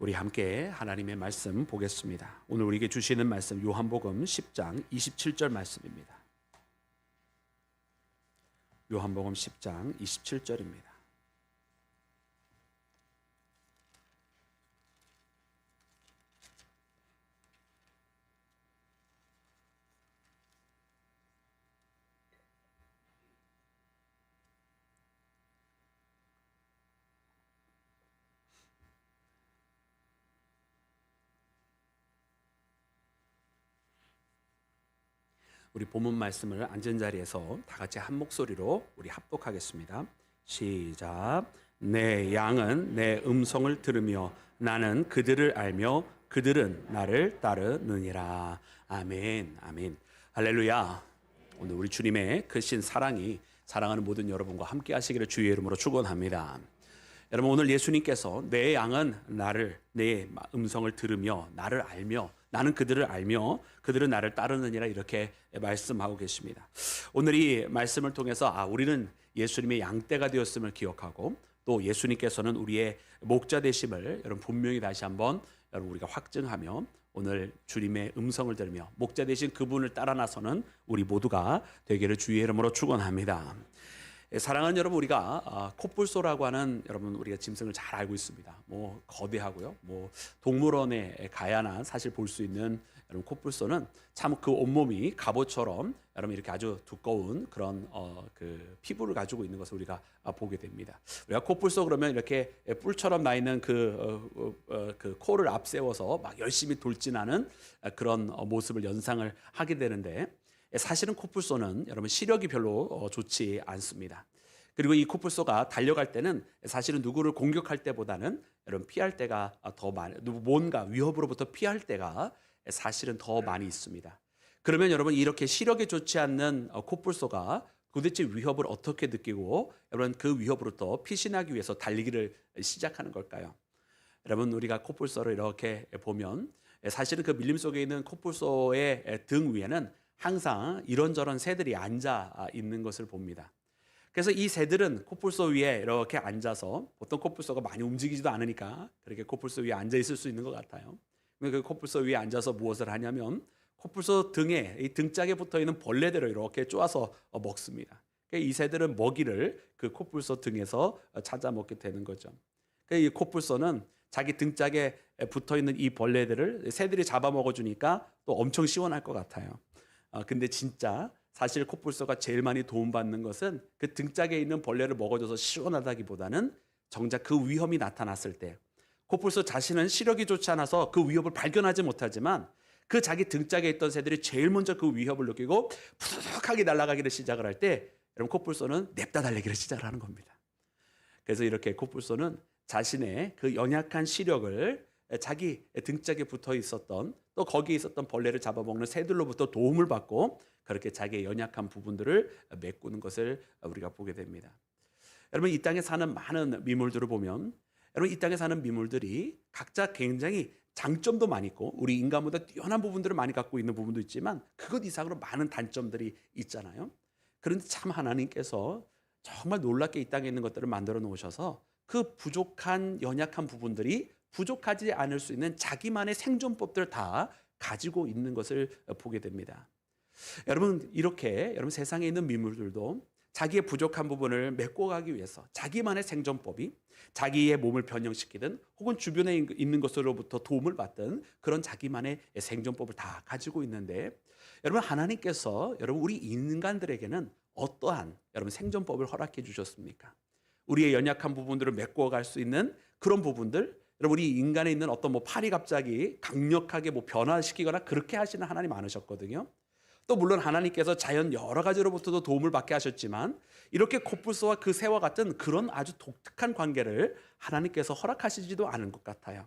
우리 함께 하나님의 말씀 보겠습니다. 오늘 우리에게 주시는 말씀 요한복음 10장 27절 말씀입니다. 요한복음 10장 27절입니다. 우리 본문 말씀을 앉은 자리에서 다 같이 한 목소리로 우리 합독하겠습니다. 시작. 내 양은 내 음성을 들으며 나는 그들을 알며 그들은 나를 따르느니라. 아멘. 아멘. 할렐루야. 오늘 우리 주님의 크신 사랑이 사랑하는 모든 여러분과 함께 하시기를 주의 이름으로 축원합니다. 여러분, 오늘 예수님께서 내 양은 내 음성을 들으며 나를 알며 나는 그들을 알며 그들은 나를 따르느니라, 이렇게 말씀하고 계십니다. 오늘 이 말씀을 통해서 우리는 예수님의 양떼가 되었음을 기억하고, 또 예수님께서는 우리의 목자 되심을 여러분 분명히 다시 한번 여러분 우리가 확증하며, 오늘 주님의 음성을 들으며 목자 되신 그분을 따라 나서는 우리 모두가 되기를 주의 이름으로 축원합니다. 사랑하는 여러분, 우리가 코뿔소라고 하는, 여러분 우리가 짐승을 잘 알고 있습니다. 거대하고요. 동물원에 가야나 사실 볼 수 있는 여러분 코뿔소는 참 그 온몸이 갑옷처럼 여러분 이렇게 아주 두꺼운 그런 그 피부를 가지고 있는 것을 우리가 보게 됩니다. 우리가 코뿔소 그러면 이렇게 뿔처럼 나 있는 그 코를 앞세워서 막 열심히 돌진하는 그런 모습을 연상을 하게 되는데, 사실은 코뿔소는 여러분 시력이 별로 좋지 않습니다. 그리고 이 코뿔소가 달려갈 때는 사실은 누구를 공격할 때보다는 여러분 피할 때가 더 많이, 뭔가 위협으로부터 피할 때가 사실은 더 많이 있습니다. 그러면 여러분, 이렇게 시력이 좋지 않는 코뿔소가 도대체 위협을 어떻게 느끼고 여러분 그 위협으로부터 피신하기 위해서 달리기를 시작하는 걸까요? 여러분, 우리가 코뿔소를 이렇게 보면 사실은 그 밀림 속에 있는 코뿔소의 등 위에는 항상 이런저런 새들이 앉아 있는 것을 봅니다. 그래서 이 새들은 코뿔소 위에 이렇게 앉아서, 보통 코뿔소가 많이 움직이지도 않으니까 그렇게 코뿔소 위에 앉아 있을 수 있는 것 같아요. 그 코뿔소 위에 앉아서 무엇을 하냐면, 코뿔소 등에, 이 등짝에 붙어 있는 벌레들을 이렇게 쪼아서 먹습니다. 이 새들은 먹이를 그 코뿔소 등에서 찾아 먹게 되는 거죠. 이 코뿔소는 자기 등짝에 붙어 있는 이 벌레들을 새들이 잡아 먹어주니까 또 엄청 시원할 것 같아요. 근데 진짜 사실 코뿔소가 제일 많이 도움받는 것은 그 등짝에 있는 벌레를 먹어줘서 시원하다기보다는 정작 그 위험이 나타났을 때, 코뿔소 자신은 시력이 좋지 않아서 그 위협을 발견하지 못하지만 그 자기 등짝에 있던 새들이 제일 먼저 그 위협을 느끼고 푸석하게 날아가기를 시작을 할 때, 여러분 코뿔소는 냅다 달리기를 시작을 하는 겁니다. 그래서 이렇게 코뿔소는 자신의 그 연약한 시력을 자기 등짝에 붙어 있었던, 또 거기에 있었던 벌레를 잡아먹는 새들로부터 도움을 받고 그렇게 자기의 연약한 부분들을 메꾸는 것을 우리가 보게 됩니다. 여러분, 이 땅에 사는 많은 미물들을 보면, 여러분 이 땅에 사는 미물들이 각자 굉장히 장점도 많이 있고 우리 인간보다 뛰어난 부분들을 많이 갖고 있는 부분도 있지만 그것 이상으로 많은 단점들이 있잖아요. 그런데 참 하나님께서 정말 놀랍게 이 땅에 있는 것들을 만들어 놓으셔서 그 부족한 연약한 부분들이 부족하지 않을 수 있는 자기만의 생존법들을 다 가지고 있는 것을 보게 됩니다. 여러분, 이렇게 여러분 세상에 있는 미물들도 자기의 부족한 부분을 메꿔가기 위해서 자기만의 생존법이, 자기의 몸을 변형시키든 혹은 주변에 있는 것으로부터 도움을 받든 그런 자기만의 생존법을 다 가지고 있는데, 여러분 하나님께서 여러분 우리 인간들에게는 어떠한 여러분 생존법을 허락해 주셨습니까? 우리의 연약한 부분들을 메꿔갈 수 있는 그런 부분들, 여러분 우리 인간에 있는 어떤 팔이 갑자기 강력하게 변화시키거나 그렇게 하시는 하나님 많으셨거든요. 또 물론 하나님께서 자연 여러 가지로부터도 도움을 받게 하셨지만 이렇게 코뿔소와 그 새와 같은 그런 아주 독특한 관계를 하나님께서 허락하시지도 않은 것 같아요.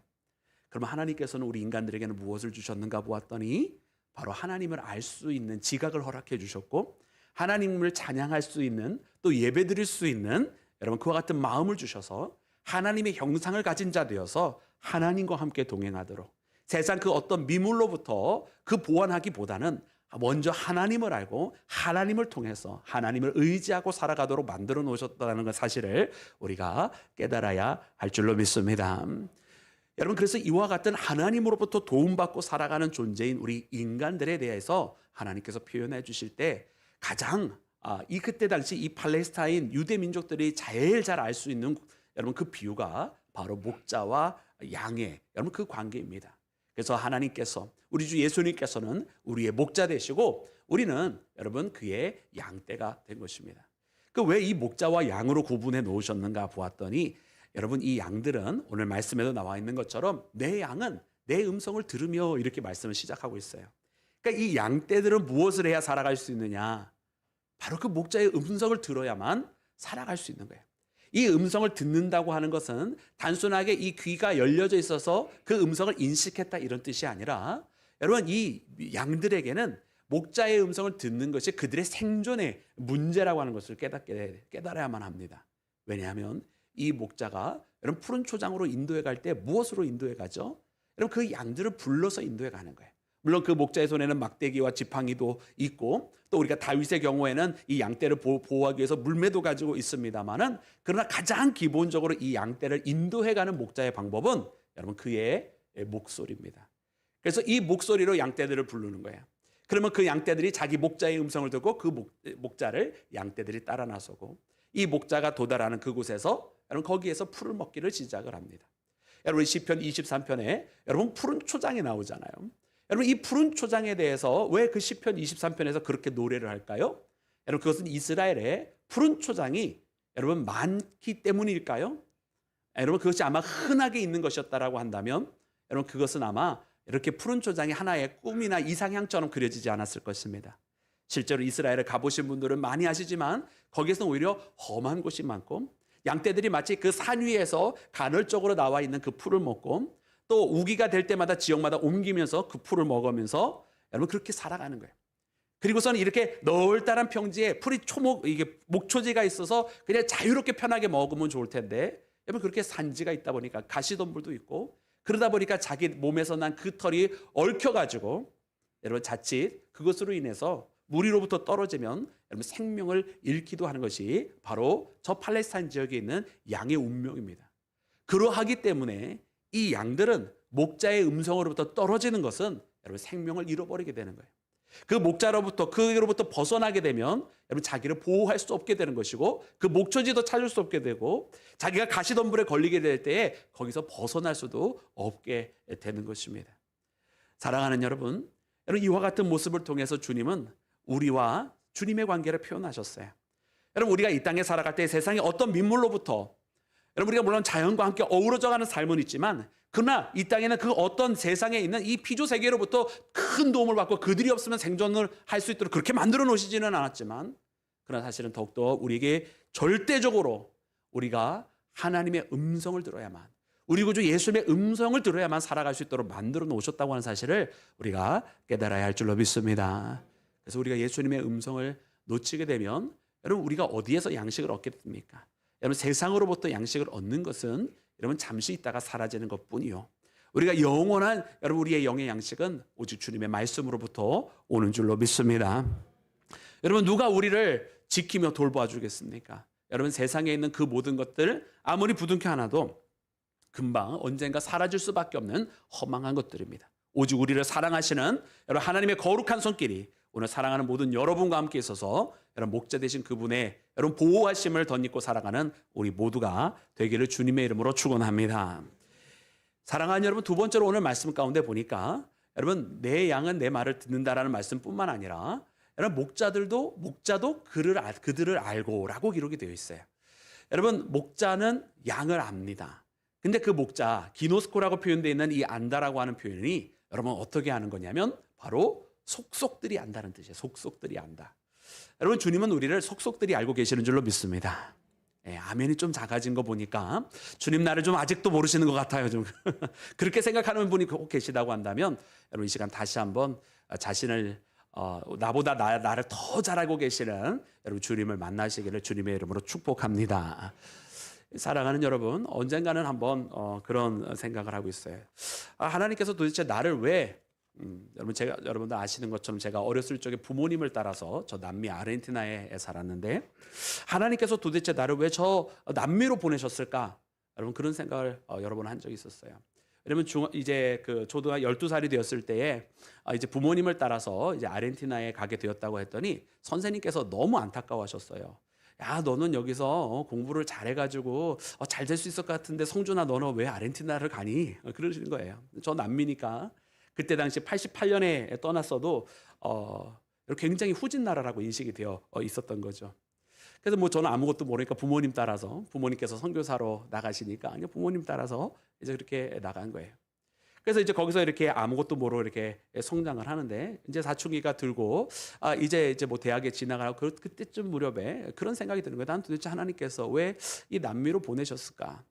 그럼 하나님께서는 우리 인간들에게는 무엇을 주셨는가 보았더니 바로 하나님을 알 수 있는 지각을 허락해 주셨고, 하나님을 찬양할 수 있는, 또 예배드릴 수 있는 여러분 그와 같은 마음을 주셔서 하나님의 형상을 가진 자 되어서 하나님과 함께 동행하도록, 세상 그 어떤 미물로부터 그 보완하기보다는 먼저 하나님을 알고 하나님을 통해서 하나님을 의지하고 살아가도록 만들어 놓으셨다는 사실을 우리가 깨달아야 할 줄로 믿습니다. 여러분, 그래서 이와 같은 하나님으로부터 도움받고 살아가는 존재인 우리 인간들에 대해서 하나님께서 표현해 주실 때 가장 이 그때 당시 이 팔레스타인 유대 민족들이 제일 잘 알 수 있는 여러분 그 비유가 바로 목자와 양의 여러분 그 관계입니다. 그래서 하나님께서 우리 주 예수님께서는 우리의 목자 되시고 우리는 여러분 그의 양떼가 된 것입니다. 그 왜 이 목자와 양으로 구분해 놓으셨는가 보았더니 여러분 이 양들은 오늘 말씀에도 나와 있는 것처럼 내 양은 내 음성을 들으며 이렇게 말씀을 시작하고 있어요. 그러니까 이 양떼들은 무엇을 해야 살아갈 수 있느냐? 바로 그 목자의 음성을 들어야만 살아갈 수 있는 거예요. 이 음성을 듣는다고 하는 것은 단순하게 이 귀가 열려져 있어서 그 음성을 인식했다 이런 뜻이 아니라 여러분 이 양들에게는 목자의 음성을 듣는 것이 그들의 생존의 문제라고 하는 것을 깨달아야만 합니다. 왜냐하면 이 목자가 여러분 푸른 초장으로 인도해 갈 때 무엇으로 인도해 가죠? 여러분 그 양들을 불러서 인도해 가는 거예요. 물론 그 목자의 손에는 막대기와 지팡이도 있고 또 우리가 다윗의 경우에는 이 양떼를 보호하기 위해서 물매도 가지고 있습니다만은 그러나 가장 기본적으로 이 양떼를 인도해 가는 목자의 방법은 여러분 그의 목소리입니다. 그래서 이 목소리로 양떼들을 부르는 거예요. 그러면 그 양떼들이 자기 목자의 음성을 듣고 그 목자를 양떼들이 따라 나서고 이 목자가 도달하는 그곳에서 여러분 거기에서 풀을 먹기를 시작을 합니다. 여러분 시편 23편에 여러분 푸른 초장이 나오잖아요. 여러분 이 푸른 초장에 대해서 왜 그 시편 23편에서 그렇게 노래를 할까요? 여러분 그것은 이스라엘에 푸른 초장이 여러분 많기 때문일까요? 여러분 그것이 아마 흔하게 있는 것이었다라고 한다면 여러분 그것은 아마 이렇게 푸른 초장이 하나의 꿈이나 이상향처럼 그려지지 않았을 것입니다. 실제로 이스라엘에 가보신 분들은 많이 아시지만 거기에서는 오히려 험한 곳이 많고 양떼들이 마치 그 산 위에서 간헐적으로 나와 있는 그 풀을 먹고 또 우기가 될 때마다 지역마다 옮기면서 그 풀을 먹으면서 여러분 그렇게 살아가는 거예요. 그리고서는 이렇게 널따란 평지에 풀이 이게 목초지가 있어서 그냥 자유롭게 편하게 먹으면 좋을 텐데 여러분 그렇게 산지가 있다 보니까 가시덤불도 있고 그러다 보니까 자기 몸에서 난 그 털이 얽혀가지고 여러분 자칫 그것으로 인해서 무리로부터 떨어지면 여러분 생명을 잃기도 하는 것이 바로 저 팔레스타인 지역에 있는 양의 운명입니다. 그러하기 때문에 이 양들은 목자의 음성으로부터 떨어지는 것은 여러분 생명을 잃어버리게 되는 거예요. 그 목자로부터 그로부터 벗어나게 되면 여러분 자기를 보호할 수 없게 되는 것이고 그 목초지도 찾을 수 없게 되고 자기가 가시덤불에 걸리게 될 때에 거기서 벗어날 수도 없게 되는 것입니다. 사랑하는 여러분, 이와 같은 모습을 통해서 주님은 우리와 주님의 관계를 표현하셨어요. 여러분 우리가 이 땅에 살아갈 때 세상의 어떤 민물로부터 여러분 우리가 물론 자연과 함께 어우러져가는 삶은 있지만 그러나 이 땅에는 그 어떤 세상에 있는 이 피조 세계로부터 큰 도움을 받고 그들이 없으면 생존을 할 수 있도록 그렇게 만들어 놓으시지는 않았지만 그러나 사실은 더욱더 우리에게 절대적으로 우리가 하나님의 음성을 들어야만 우리 구주 예수님의 음성을 들어야만 살아갈 수 있도록 만들어 놓으셨다고 하는 사실을 우리가 깨달아야 할 줄로 믿습니다. 그래서 우리가 예수님의 음성을 놓치게 되면 여러분 우리가 어디에서 양식을 얻겠습니까? 여러분 세상으로부터 양식을 얻는 것은 여러분 잠시 있다가 사라지는 것뿐이요. 우리가 영원한 여러분 우리의 영의 양식은 오직 주님의 말씀으로부터 오는 줄로 믿습니다. 여러분 누가 우리를 지키며 돌봐주겠습니까? 여러분 세상에 있는 그 모든 것들 아무리 부둥켜 안아도 금방 언젠가 사라질 수밖에 없는 허망한 것들입니다. 오직 우리를 사랑하시는 여러분 하나님의 거룩한 손길이 오늘 사랑하는 모든 여러분과 함께 있어서 여러분 목자 되신 그분의 여러분 보호하심을 덧입고 살아가는 우리 모두가 되기를 주님의 이름으로 축원합니다. 사랑하는 여러분 두 번째로 오늘 말씀 가운데 보니까 여러분 내 양은 내 말을 듣는다라는 말씀뿐만 아니라 여러분 목자도 그들을 알고라고 기록이 되어 있어요. 여러분 목자는 양을 압니다. 근데 그 목자 기노스코라고 표현되어 있는 이 안다라고 하는 표현이 여러분 어떻게 하는 거냐면 바로 속속들이 안다는 뜻이에요. 속속들이 안다. 여러분 주님은 우리를 속속들이 알고 계시는 줄로 믿습니다. 아멘이 좀 작아진 거 보니까 주님 나를 좀 아직도 모르시는 것 같아요. 좀 그렇게 생각하는 분이 꼭 계시다고 한다면 여러분 이 시간 다시 한번 자신을 나보다 나를 더 잘 알고 계시는 여러분 주님을 만나시기를 주님의 이름으로 축복합니다. 사랑하는 여러분 언젠가는 한번 그런 생각을 하고 있어요. 하나님께서 도대체 나를 왜 여러분들 아시는 것처럼 제가 어렸을 적에 부모님을 따라서 저 남미 아르헨티나에 살았는데 하나님께서 도대체 나를 왜 저 남미로 보내셨을까? 여러분 그런 생각을 여러 번 한 적이 있었어요. 왜냐면 이제 그 초등학교 12살이 되었을 때에 이제 부모님을 따라서 이제 아르헨티나에 가게 되었다고 했더니 선생님께서 너무 안타까워하셨어요. 야, 너는 여기서 공부를 잘해가지고 잘 될 수 있을 것 같은데 성준아, 너는 왜 아르헨티나를 가니? 그러시는 거예요. 저 남미니까 그때 당시 88년에 떠났어도 굉장히 후진 나라라고 인식이 되어 있었던 거죠. 그래서 뭐 저는 아무것도 모르니까 부모님 따라서, 부모님께서 선교사로 나가시니까 그냥 부모님 따라서 이제 그렇게 나간 거예요. 그래서 이제 거기서 이렇게 아무것도 모르고 이렇게 성장을 하는데, 이제 사춘기가 들고 이제 뭐 대학에 진학하고 그때쯤 무렵에 그런 생각이 드는 거예요. 난 도대체 하나님께서 왜 이 남미로 보내셨을까?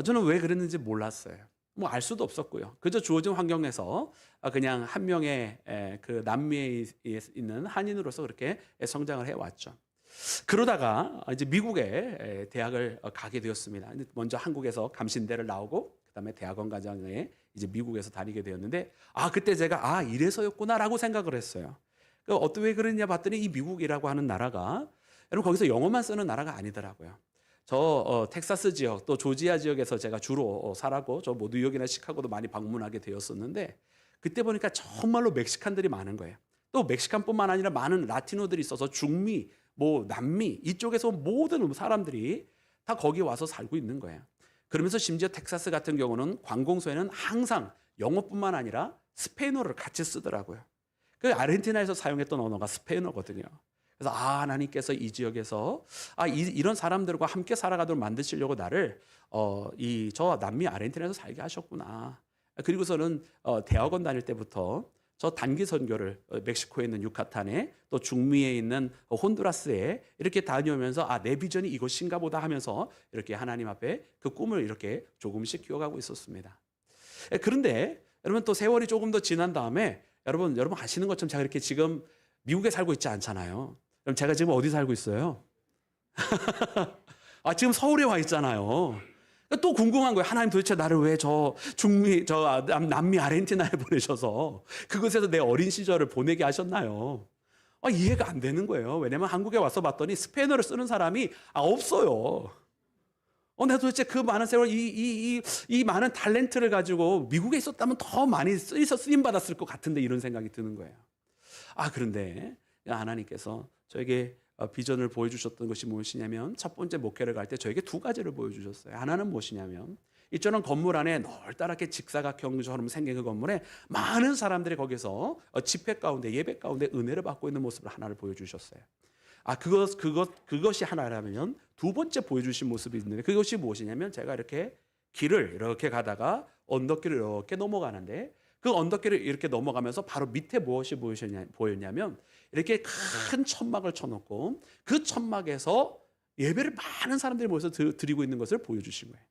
저는 왜 그랬는지 몰랐어요. 뭐 알 수도 없었고요. 그저 주어진 환경에서 그냥 한 명의 그 남미에 있는 한인으로서 그렇게 성장을 해왔죠. 그러다가 이제 미국에 대학을 가게 되었습니다. 먼저 한국에서 감신대를 나오고 그다음에 대학원 과정에 이제 미국에서 다니게 되었는데, 그때 제가 이래서였구나라고 생각을 했어요. 왜 그랬냐 봤더니 이 미국이라고 하는 나라가, 여러분, 거기서 영어만 쓰는 나라가 아니더라고요. 저 텍사스 지역 또 조지아 지역에서 제가 주로 살았고, 저 뭐 뉴욕이나 시카고도 많이 방문하게 되었었는데, 그때 보니까 정말로 멕시칸들이 많은 거예요. 또 멕시칸뿐만 아니라 많은 라티노들이 있어서 중미, 뭐 남미 이쪽에서 모든 사람들이 다 거기 와서 살고 있는 거예요. 그러면서 심지어 텍사스 같은 경우는 관공서에는 항상 영어뿐만 아니라 스페인어를 같이 쓰더라고요. 그 아르헨티나에서 사용했던 언어가 스페인어거든요. 그래서 하나님께서 이 지역에서 이런 사람들과 함께 살아가도록 만드시려고 나를 저 남미 아르헨티나에서 살게 하셨구나. 그리고서는 대학원 다닐 때부터 저 단기 선교를 멕시코에 있는 유카탄에 또 중미에 있는 혼두라스에 이렇게 다녀오면서 내 비전이 이것인가 보다 하면서 이렇게 하나님 앞에 그 꿈을 이렇게 조금씩 키워가고 있었습니다. 그런데 여러분, 또 세월이 조금 더 지난 다음에 여러분 아시는 것처럼 제가 이렇게 지금 미국에 살고 있지 않잖아요. 그럼 제가 지금 어디 살고 있어요? 지금 서울에 와 있잖아요. 또 궁금한 거예요. 하나님 도대체 나를 왜 남미 아르헨티나에 보내셔서 그곳에서 내 어린 시절을 보내게 하셨나요? 이해가 안 되는 거예요. 왜냐면 한국에 와서 봤더니 스페인어를 쓰는 사람이 없어요. 내가 도대체 그 많은 세월, 이 많은 탤런트를 가지고 미국에 있었다면 더 많이 쓰임 받았을 것 같은데, 이런 생각이 드는 거예요. 그런데 하나님께서 저에게 비전을 보여주셨던 것이 무엇이냐면, 첫 번째 목회를 갈 때 저에게 두 가지를 보여주셨어요. 하나는 무엇이냐면, 이쪽은 건물 안에 넓다랗게 직사각형처럼 생긴 그 건물에 많은 사람들이 거기서 집회 가운데, 예배 가운데 은혜를 받고 있는 모습을 하나를 보여주셨어요. 그것이 하나라면, 두 번째 보여주신 모습이 있는데, 그것이 무엇이냐면, 제가 이렇게 길을 이렇게 가다가 언덕길을 이렇게 넘어가는데, 그 언덕길을 이렇게 넘어가면서 바로 밑에 무엇이 보였냐면, 이렇게 큰 천막을 쳐놓고 그 천막에서 예배를 많은 사람들이 모여서 드리고 있는 것을 보여주신 거예요.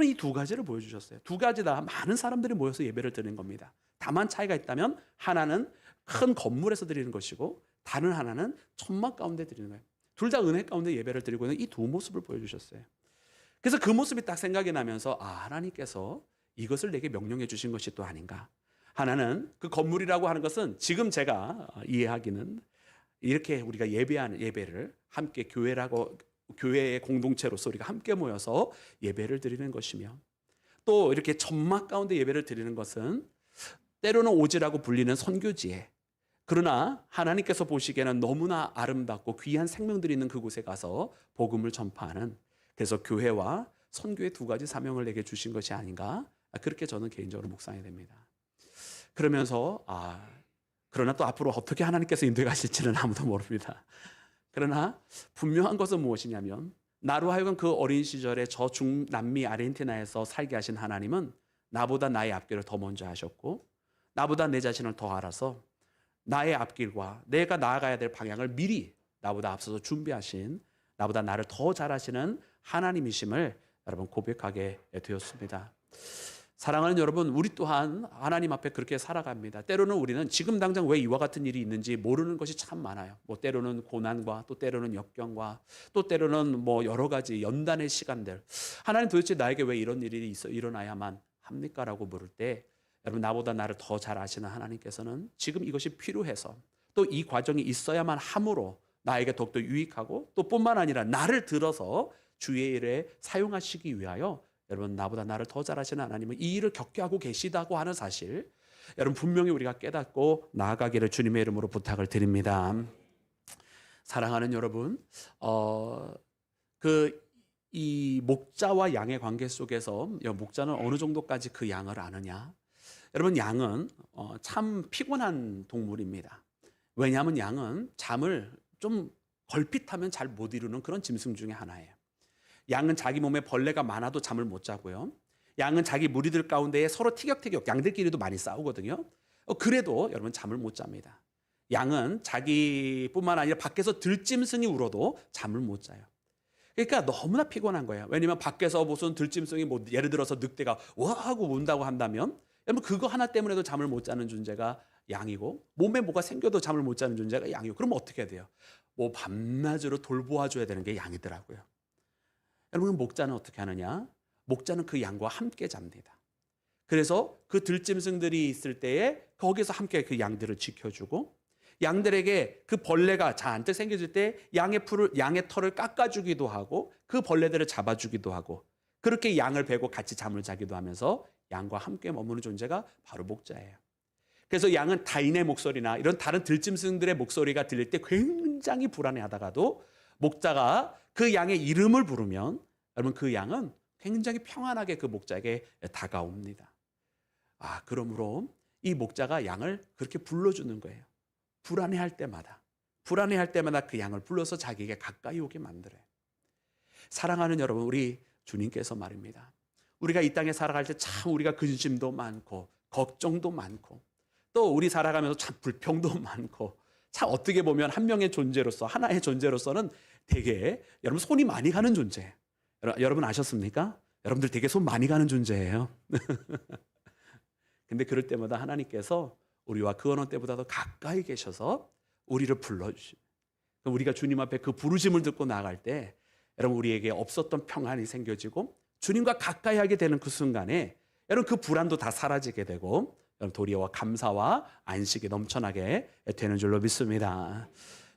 이 두 가지를 보여주셨어요. 두 가지 다 많은 사람들이 모여서 예배를 드리는 겁니다. 다만 차이가 있다면, 하나는 큰 건물에서 드리는 것이고 다른 하나는 천막 가운데 드리는 거예요. 둘 다 은혜 가운데 예배를 드리고 있는 이 두 모습을 보여주셨어요. 그래서 그 모습이 딱 생각이 나면서 하나님께서 이것을 내게 명령해 주신 것이 또 아닌가. 하나는 그 건물이라고 하는 것은 지금 제가 이해하기는, 이렇게 우리가 예배하는 예배를 함께 교회의 공동체로서 우리가 함께 모여서 예배를 드리는 것이며, 또 이렇게 천막 가운데 예배를 드리는 것은 때로는 오지라고 불리는 선교지에, 그러나 하나님께서 보시기에는 너무나 아름답고 귀한 생명들이 있는 그곳에 가서 복음을 전파하는, 그래서 교회와 선교의 두 가지 사명을 내게 주신 것이 아닌가, 그렇게 저는 개인적으로 묵상이 됩니다. 그러면서 그러나 또 앞으로 어떻게 하나님께서 인도해 가실지는 아무도 모릅니다. 그러나 분명한 것은 무엇이냐면, 나로 하여금 그 어린 시절에 저 중남미 아르헨티나에서 살게 하신 하나님은 나보다 나의 앞길을 더 먼저 하셨고, 나보다 내 자신을 더 알아서 나의 앞길과 내가 나아가야 될 방향을 미리 나보다 앞서서 준비하신, 나보다 나를 더 잘 아시는 하나님이심을 여러분 고백하게 되었습니다. 사랑하는 여러분, 우리 또한 하나님 앞에 그렇게 살아갑니다. 때로는 우리는 지금 당장 왜 이와 같은 일이 있는지 모르는 것이 참 많아요. 뭐 때로는 고난과, 또 때로는 역경과, 또 때로는 뭐 여러 가지 연단의 시간들, 하나님 도대체 나에게 왜 이런 일이 일어나야만 합니까? 라고 물을 때, 여러분, 나보다 나를 더 잘 아시는 하나님께서는 지금 이것이 필요해서, 또 이 과정이 있어야만 함으로 나에게 더욱더 유익하고, 또 뿐만 아니라 나를 들어서 주의 일에 사용하시기 위하여 여러분, 나보다 나를 더 잘하시는 하나님은 이 일을 겪게 하고 계시다고 하는 사실, 여러분 분명히 우리가 깨닫고 나아가기를 주님의 이름으로 부탁을 드립니다. 사랑하는 여러분, 이 목자와 양의 관계 속에서 목자는 어느 정도까지 그 양을 아느냐? 여러분, 양은 참 피곤한 동물입니다. 왜냐하면 양은 잠을 좀 걸핏하면 잘 못 이루는 그런 짐승 중에 하나예요. 양은 자기 몸에 벌레가 많아도 잠을 못 자고요. 양은 자기 무리들 가운데에 서로 티격태격, 양들끼리도 많이 싸우거든요. 그래도 여러분 잠을 못 잡니다. 양은 자기뿐만 아니라 밖에서 들짐승이 울어도 잠을 못 자요. 그러니까 너무나 피곤한 거예요. 왜냐하면 밖에서 무슨 들짐승이 뭐 예를 들어서 늑대가 와 하고 운다고 한다면 여러분 그거 하나 때문에도 잠을 못 자는 존재가 양이고, 몸에 뭐가 생겨도 잠을 못 자는 존재가 양이고, 그럼 어떻게 해야 돼요? 뭐 밤낮으로 돌보아줘야 되는 게 양이더라고요. 여러분, 목자는 어떻게 하느냐? 목자는 그 양과 함께 잡니다. 그래서 그 들짐승들이 있을 때에 거기서 함께 그 양들을 지켜주고, 양들에게 그 벌레가 잔뜩 생겨질 때 양의 털을 깎아주기도 하고, 그 벌레들을 잡아주기도 하고, 그렇게 양을 베고 같이 잠을 자기도 하면서 양과 함께 머무는 존재가 바로 목자예요. 그래서 양은 타인의 목소리나 이런 다른 들짐승들의 목소리가 들릴 때 굉장히 불안해하다가도 목자가 그 양의 이름을 부르면 여러분 그 양은 굉장히 평안하게 그 목자에게 다가옵니다. 그러므로 이 목자가 양을 그렇게 불러주는 거예요. 불안해할 때마다 그 양을 불러서 자기에게 가까이 오게 만들어요. 사랑하는 여러분, 우리 주님께서 말입니다. 우리가 이 땅에 살아갈 때 참 우리가 근심도 많고 걱정도 많고 또 우리 살아가면서 참 불평도 많고, 참 어떻게 보면 한 명의 존재로서, 하나의 존재로서는 되게 여러분 손이 많이 가는 존재예요. 여러분 아셨습니까? 여러분들 되게 손 많이 가는 존재예요. 근데 그럴 때마다 하나님께서 우리와 그 어느 때보다도 가까이 계셔서 우리를 불러주시고, 우리가 주님 앞에 그 부르심을 듣고 나아갈 때 여러분 우리에게 없었던 평안이 생겨지고 주님과 가까이 하게 되는 그 순간에 여러분 그 불안도 다 사라지게 되고 여러분 도리어와 감사와 안식이 넘쳐나게 되는 줄로 믿습니다.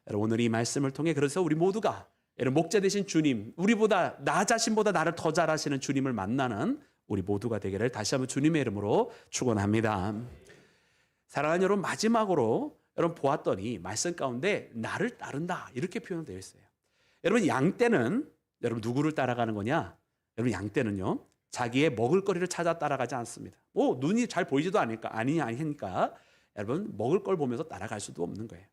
여러분 오늘 이 말씀을 통해 그래서 우리 모두가 여러분 목자 되신 주님, 우리보다 나 자신보다 나를 더 잘하시는 주님을 만나는 우리 모두가 되기를 다시 한번 주님의 이름으로 축원합니다. 사랑하는 여러분, 마지막으로 여러분 보았더니 말씀 가운데 나를 따른다 이렇게 표현되어 있어요. 여러분 양떼는 여러분 누구를 따라가는 거냐? 여러분 양떼는요 자기의 먹을 거리를 찾아 따라가지 않습니다. 눈이 잘 보이지도 아니니까 여러분 먹을 걸 보면서 따라갈 수도 없는 거예요.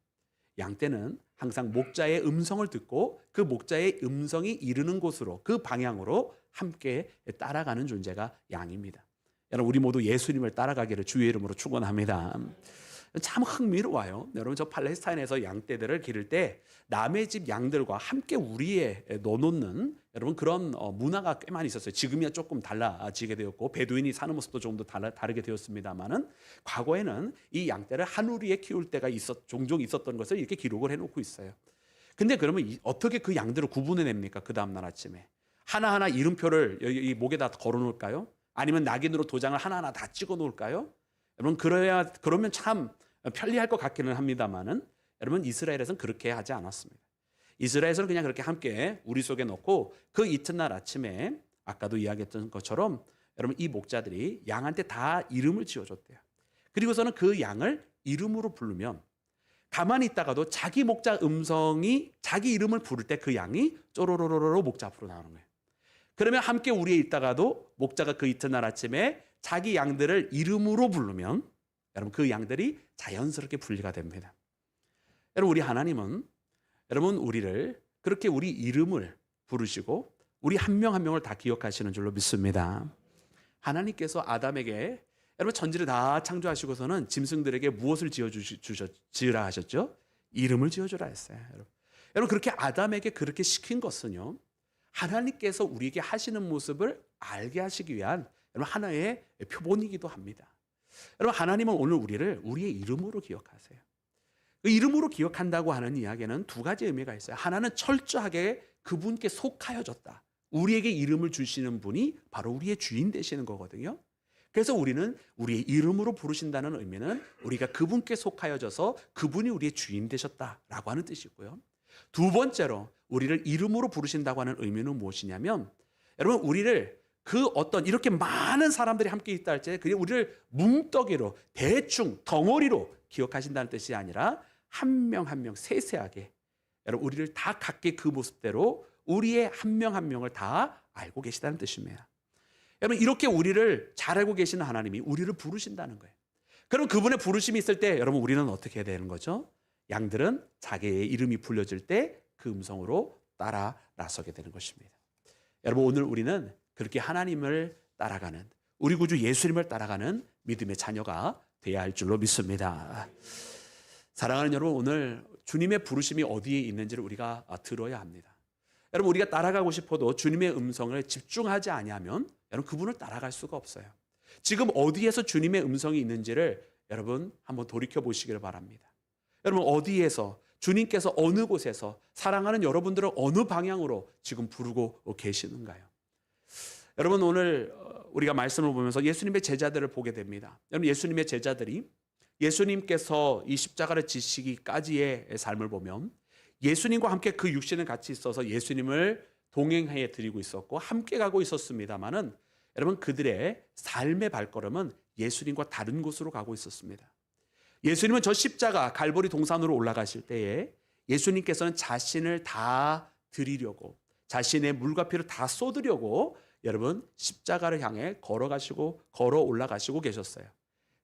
양떼는 항상 목자의 음성을 듣고 그 목자의 음성이 이르는 곳으로, 그 방향으로 함께 따라가는 존재가 양입니다. 여러분 우리 모두 예수님을 따라가기를 주의 이름으로 축원합니다. 참 흥미로워요. 여러분 저 팔레스타인에서 양떼들을 기를 때 남의 집 양들과 함께 우리에 넣어놓는 여러분 그런 문화가 꽤 많이 있었어요. 지금이야 조금 달라지게 되었고 베두인이 사는 모습도 조금 더 다르게 되었습니다만은 과거에는 이 양떼를 한 우리에 키울 때가 종종 있었던 것을 이렇게 기록을 해놓고 있어요. 근데 그러면 어떻게 그 양들을 구분해냅니까? 그 다음날 아침에 하나하나 이름표를 이 목에다 걸어놓을까요? 아니면 낙인으로 도장을 하나하나 다 찍어 놓을까요? 여러분 그러면 참 편리할 것 같기는 합니다만은 여러분 이스라엘에서는 그렇게 하지 않았습니다. 이스라엘에서는 그냥 그렇게 함께 우리 속에 넣고 그 이튿날 아침에 아까도 이야기했던 것처럼 여러분 이 목자들이 양한테 다 이름을 지어줬대요. 그리고서는 그 양을 이름으로 부르면 가만히 있다가도 자기 목자 음성이 자기 이름을 부를 때 그 양이 쪼로로로로 목자 앞으로 나오는 거예요. 그러면 함께 우리에 있다가도 목자가 그 이튿날 아침에 자기 양들을 이름으로 부르면 여러분 그 양들이 자연스럽게 분리가 됩니다. 여러분 우리 하나님은 여러분 우리를 그렇게 우리 이름을 부르시고 우리 한 명 한 명을 다 기억하시는 줄로 믿습니다. 하나님께서 아담에게 여러분 천지를 다 창조하시고서는 짐승들에게 무엇을 지으라 하셨죠? 이름을 지어주라 했어요. 여러분 그렇게 아담에게 그렇게 시킨 것은요 하나님께서 우리에게 하시는 모습을 알게 하시기 위한 여러분 하나의 표본이기도 합니다. 여러분 하나님은 오늘 우리를 우리의 이름으로 기억하세요. 그 이름으로 기억한다고 하는 이야기는 두 가지 의미가 있어요. 하나는 철저하게 그분께 속하여졌다. 우리에게 이름을 주시는 분이 바로 우리의 주인 되시는 거거든요. 그래서 우리는 우리의 이름으로 부르신다는 의미는 우리가 그분께 속하여져서 그분이 우리의 주인 되셨다라고 하는 뜻이고요. 두 번째로 우리를 이름으로 부르신다고 하는 의미는 무엇이냐면 여러분 우리를 그 어떤 이렇게 많은 사람들이 함께 있다 할 때 그게 우리를 뭉떡이로 대충 덩어리로 기억하신다는 뜻이 아니라 한 명 한 명 세세하게 여러분 우리를 다 각기 그 모습대로 우리의 한 명 한 명을 다 알고 계시다는 뜻입니다. 여러분 이렇게 우리를 잘 알고 계시는 하나님이 우리를 부르신다는 거예요. 그럼 그분의 부르심이 있을 때 여러분 우리는 어떻게 해야 되는 거죠? 양들은 자기의 이름이 불려질 때 그 음성으로 따라 나서게 되는 것입니다. 여러분 오늘 우리는 그렇게 하나님을 따라가는 우리 구주 예수님을 따라가는 믿음의 자녀가 되어야 할 줄로 믿습니다. 사랑하는 여러분 오늘 주님의 부르심이 어디에 있는지를 우리가 들어야 합니다. 여러분 우리가 따라가고 싶어도 주님의 음성을 집중하지 아니하면 여러분 그분을 따라갈 수가 없어요. 지금 어디에서 주님의 음성이 있는지를 여러분 한번 돌이켜 보시기를 바랍니다. 여러분 어디에서 주님께서 어느 곳에서 사랑하는 여러분들을 어느 방향으로 지금 부르고 계시는가요? 여러분 오늘 우리가 말씀을 보면서 예수님의 제자들을 보게 됩니다. 여러분 예수님의 제자들이 예수님께서 이 십자가를 지시기까지의 삶을 보면 예수님과 함께 그 육신은 같이 있어서 예수님을 동행해 드리고 있었고 함께 가고 있었습니다마는 여러분 그들의 삶의 발걸음은 예수님과 다른 곳으로 가고 있었습니다. 예수님은 저 십자가 갈보리 동산으로 올라가실 때에 예수님께서는 자신을 다 드리려고 자신의 물과 피를 다 쏟으려고 여러분 십자가를 향해 걸어 올라가시고 계셨어요.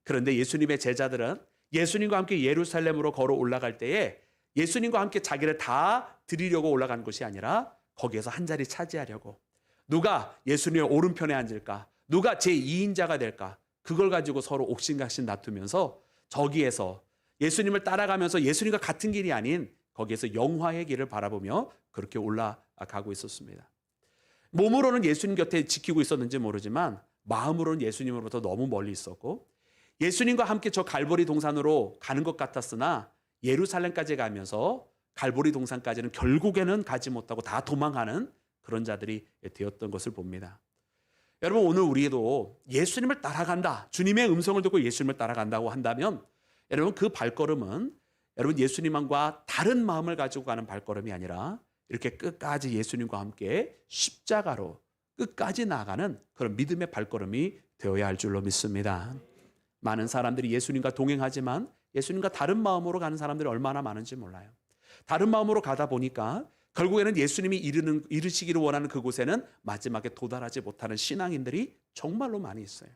그런데 예수님의 제자들은 예수님과 함께 예루살렘으로 걸어 올라갈 때에 예수님과 함께 자기를 다 드리려고 올라간 것이 아니라 거기에서 한 자리 차지하려고 누가 예수님의 오른편에 앉을까? 누가 제2인자가 될까? 그걸 가지고 서로 옥신각신 다투면서 저기에서 예수님을 따라가면서 예수님과 같은 길이 아닌 거기에서 영화의 길을 바라보며 그렇게 올라가고 있었습니다. 몸으로는 예수님 곁에 지키고 있었는지 모르지만 마음으로는 예수님으로부터 너무 멀리 있었고 예수님과 함께 저 갈보리 동산으로 가는 것 같았으나 예루살렘까지 가면서 갈보리 동산까지는 결국에는 가지 못하고 다 도망하는 그런 자들이 되었던 것을 봅니다. 여러분 오늘 우리도 예수님을 따라간다. 주님의 음성을 듣고 예수님을 따라간다고 한다면 여러분 그 발걸음은 여러분 예수님과 다른 마음을 가지고 가는 발걸음이 아니라 이렇게 끝까지 예수님과 함께 십자가로 끝까지 나아가는 그런 믿음의 발걸음이 되어야 할 줄로 믿습니다. 많은 사람들이 예수님과 동행하지만 예수님과 다른 마음으로 가는 사람들이 얼마나 많은지 몰라요. 다른 마음으로 가다 보니까 결국에는 예수님이 이르시기를 원하는 그곳에는 마지막에 도달하지 못하는 신앙인들이 정말로 많이 있어요.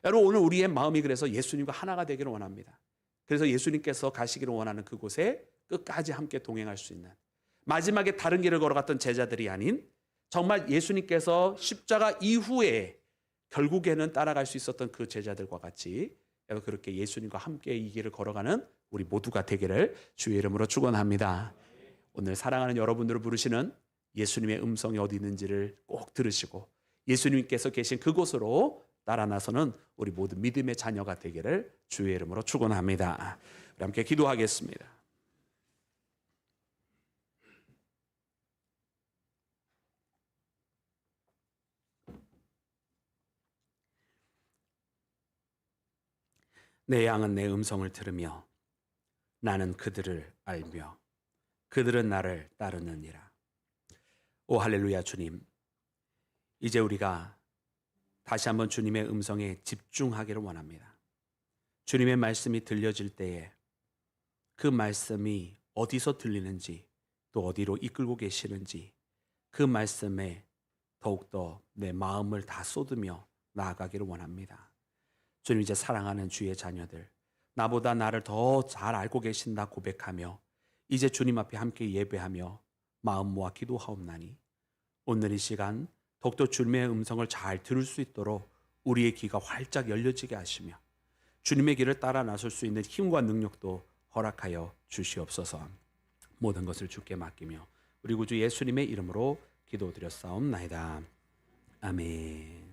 여러분 오늘 우리의 마음이 그래서 예수님과 하나가 되기를 원합니다. 그래서 예수님께서 가시기를 원하는 그곳에 끝까지 함께 동행할 수 있는 마지막에 다른 길을 걸어갔던 제자들이 아닌 정말 예수님께서 십자가 이후에 결국에는 따라갈 수 있었던 그 제자들과 같이 그렇게 예수님과 함께 이 길을 걸어가는 우리 모두가 되기를 주의 이름으로 축원합니다. 오늘 사랑하는 여러분들을 부르시는 예수님의 음성이 어디 있는지를 꼭 들으시고 예수님께서 계신 그곳으로 따라 나서는 우리 모두 믿음의 자녀가 되기를 주의 이름으로 축원합니다. 우리 함께 기도하겠습니다. 내 양은 내 음성을 들으며 나는 그들을 알며 그들은 나를 따르느니라. 오 할렐루야. 주님, 이제 우리가 다시 한번 주님의 음성에 집중하기를 원합니다. 주님의 말씀이 들려질 때에 그 말씀이 어디서 들리는지 또 어디로 이끌고 계시는지 그 말씀에 더욱더 내 마음을 다 쏟으며 나아가기를 원합니다. 주님, 이제 사랑하는 주의 자녀들, 나보다 나를 더 잘 알고 계신다 고백하며 이제 주님 앞에 함께 예배하며 마음 모아 기도하옵나니 오늘 이 시간 더욱더 주님의 음성을 잘 들을 수 있도록 우리의 귀가 활짝 열려지게 하시며 주님의 길을 따라 나설 수 있는 힘과 능력도 허락하여 주시옵소서. 모든 것을 주께 맡기며 우리 구주 예수님의 이름으로 기도드렸사옵나이다. 아멘.